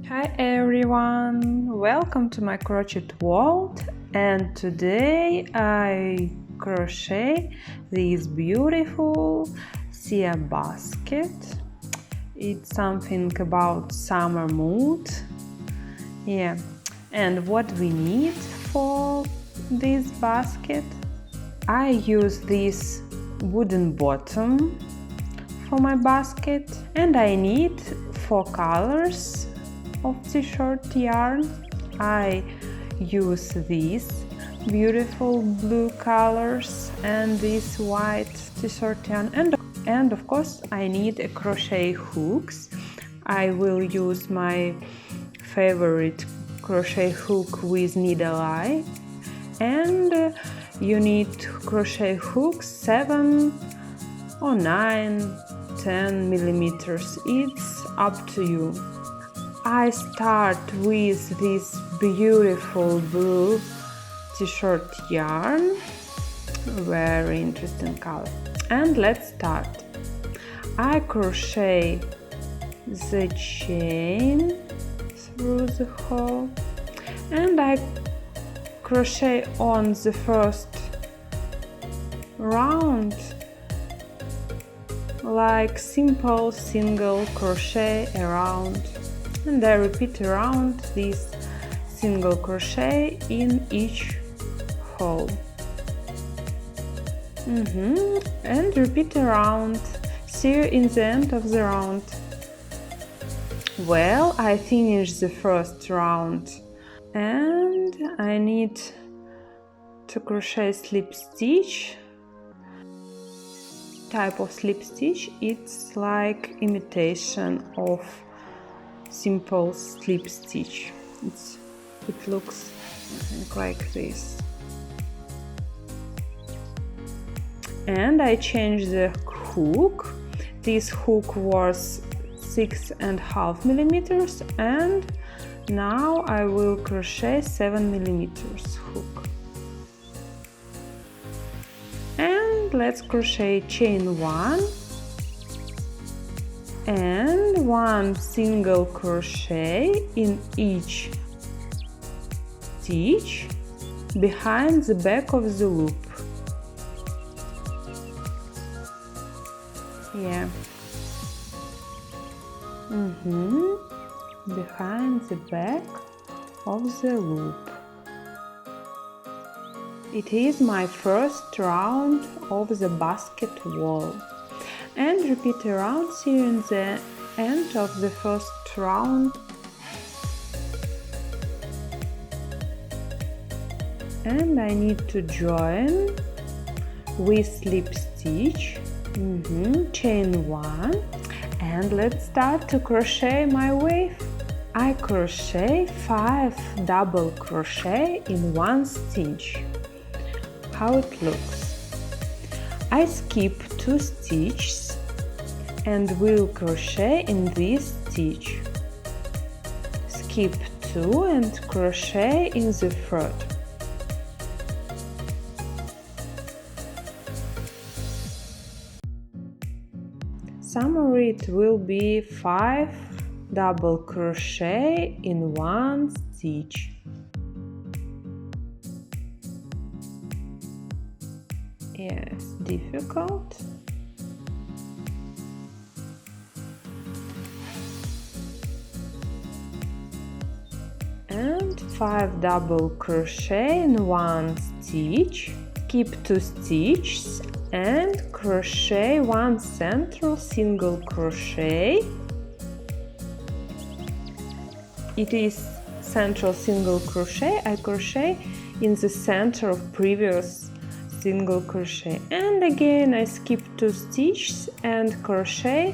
Hi everyone, welcome to my crochet world, and today I crochet this beautiful Sia basket. It's something about summer mood, and what we need for this basket. I use this wooden bottom for my basket, and I need 4 colors of t-shirt yarn. I use these beautiful blue colors and this white t-shirt yarn, and of course I need a crochet hooks. I will use my favorite crochet hook with needle eye, and you need crochet hooks 7 or 9, 10 millimeters. It's up to you. I start with this beautiful blue t-shirt yarn, very interesting color, and let's start. I crochet the chain through the hole, and I crochet on the first round like simple single crochet around, and I repeat around this single crochet in each hole, and repeat around. See you in the end of the round. Well, I finished the first round, and I need to crochet slip stitch. Type of slip stitch, it's like imitation of simple slip stitch. It looks like this. And I changed the hook. This hook was 6.5 millimeters, and now I will crochet 7 millimeters hook. And let's crochet chain 1 and 1 single crochet in each stitch behind the back of the loop. Behind the back of the loop. It is my first round of the basket wall, and repeat around. See you in the end of the first round. And I need to join with slip stitch, chain 1, and let's start to crochet my wave. I crochet 5 double crochet in 1 stitch. How it looks. I skip 2 stitches and will crochet in this stitch. Skip 2 and crochet in the third. Summary, it will be 5 double crochet in 1 stitch. Yes, difficult. And 5 double crochet in 1 stitch, skip 2 stitches and crochet 1 central single crochet. It is central single crochet. I crochet in the center of previous single crochet, and again I skip 2 stitches and crochet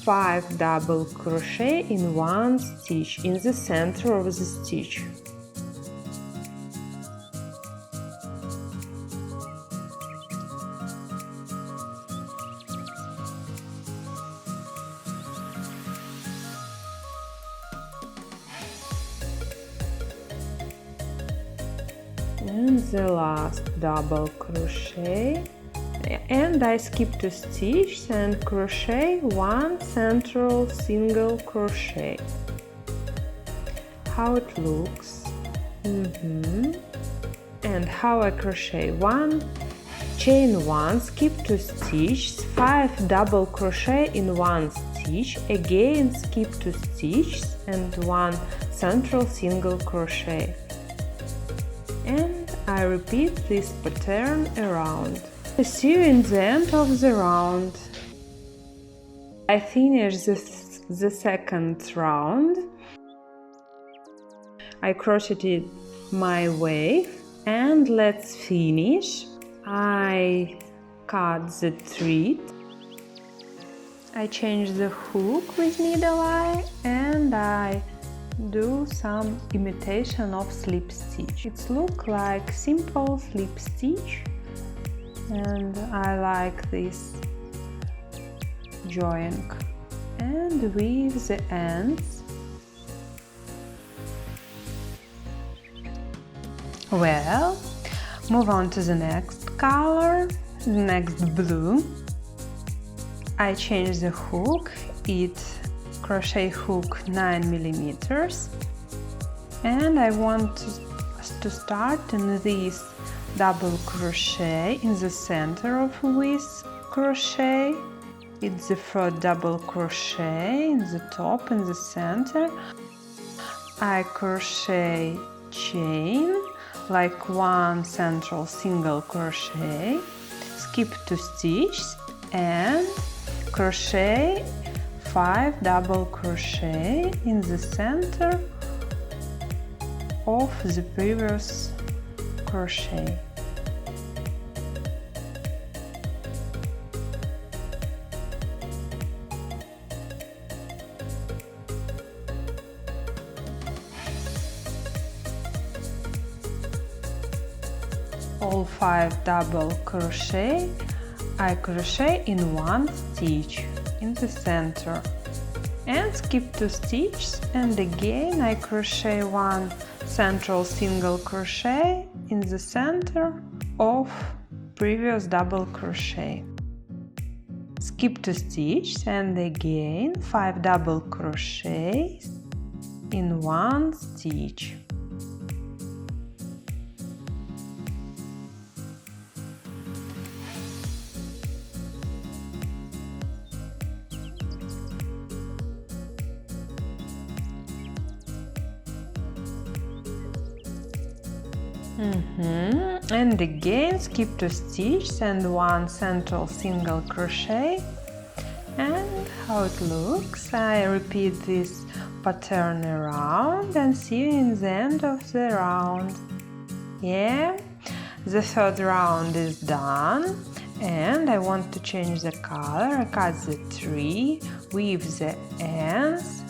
5 double crochet in 1 stitch in the center of the stitch. And the last double crochet, and I skip 2 stitches and crochet 1 central single crochet. how it looks. And how I crochet: 1, chain 1, skip 2 stitches, 5 double crochet in 1 stitch, again skip 2 stitches and 1 central single crochet. And I repeat this pattern around. I see you in the end of the round. I finish the second round. I crocheted my wave, and let's finish. I cut the thread. I change the hook with needle eye, and I do some imitation of slip stitch. It looks like simple slip stitch, and I like this joining. And weave the ends. Well, move on to the next color, the next blue. I change the hook, it's crochet hook 9 millimeters, and I want to start in this double crochet in the center of this crochet. It's the first double crochet in the top, in the center. I crochet chain like 1 central single crochet, skip 2 stitches and crochet 5 double crochet in the center of the previous crochet. All 5 double crochet, I crochet in 1 stitch in the center and skip 2 stitches, and again I crochet 1 central single crochet in the center of previous double crochet. Skip 2 stitches and again 5 double crochets in 1 stitch. And again skip 2 stitches and 1 central single crochet. And how it looks, I repeat this pattern around and see you in the end of the round. Yeah, the third round is done, and I want to change the color. I cut the tree, weave the ends,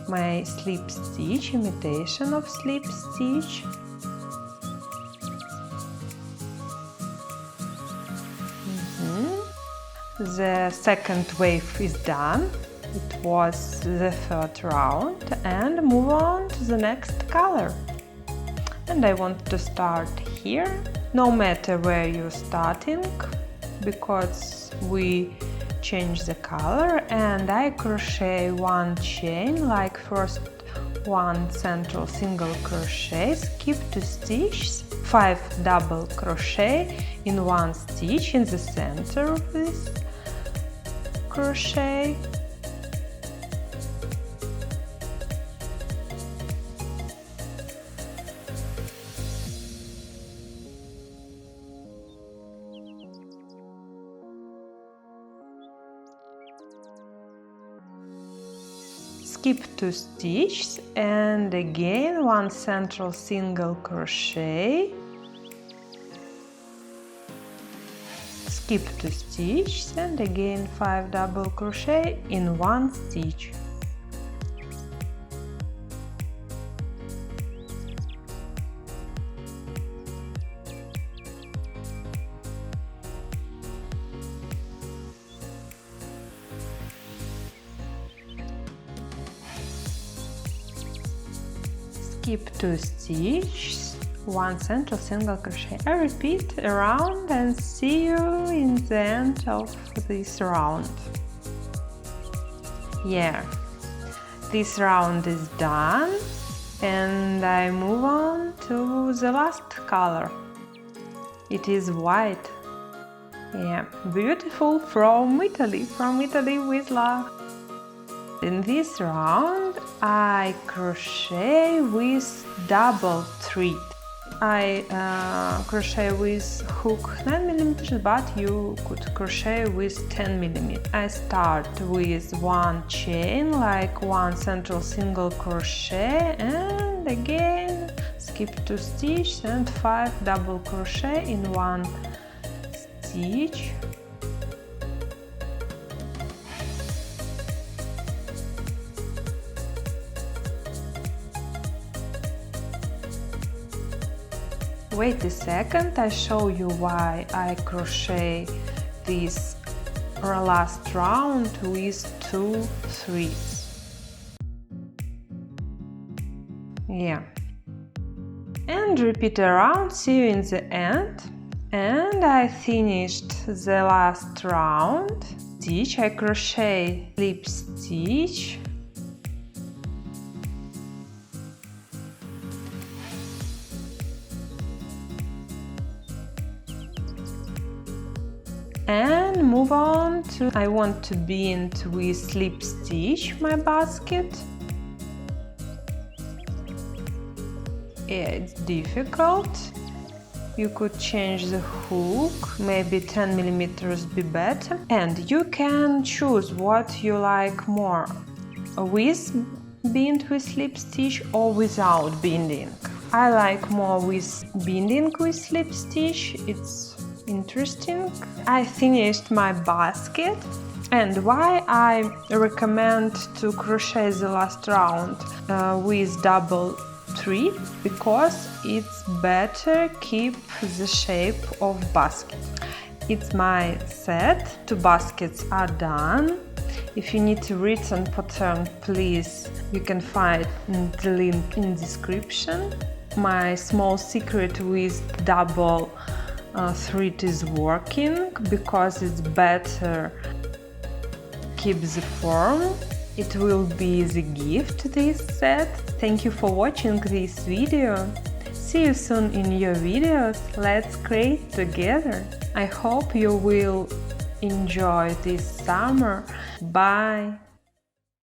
my slip stitch, imitation of slip stitch. The second wave is done. It was the third round, and move on to the next color. And I want to start here, no matter where you're starting, because we change the color, and I crochet 1 chain, like first 1 central single crochet, skip 2 stitches, 5 double crochet in 1 stitch in the center of this crochet. Skip 2 stitches and again 1 central single crochet, skip 2 stitches and again 5 double crochet in 1 stitch. Skip 2 stitches, 1 central single crochet. I repeat around and see you in the end of this round. Yeah, this round is done, And I move on to the last color. It is white. Yeah, beautiful, from Italy with love. In this round I crochet with double thread. I crochet with hook 9mm, but you could crochet with 10mm. I start with one chain, like one central single crochet, and again skip 2 stitches and 5 double crochet in one stitch. Wait a second, I show you why I crochet this last round with 2 threads. Yeah. And repeat around, see you in the end. And I finished the last round. Stitch, I crochet slip stitch. And move on to, I want to bind with slip stitch my basket. Yeah, it's difficult. You could change the hook, maybe 10mm be better. And you can choose what you like more, with bind with slip stitch or without binding. I like more with binding with slip stitch, it's interesting. I finished my basket, and why I recommend to crochet the last round with double thread, because it's better keep the shape of basket. It's my set, 2 baskets are done. If you need a written pattern, please, you can find the link in description. My small secret with double thread is working, because it's better keep the form. It will be the gift, this set. Thank you for watching this video. See you soon in your videos. Let's create together. I hope you will enjoy this summer. Bye!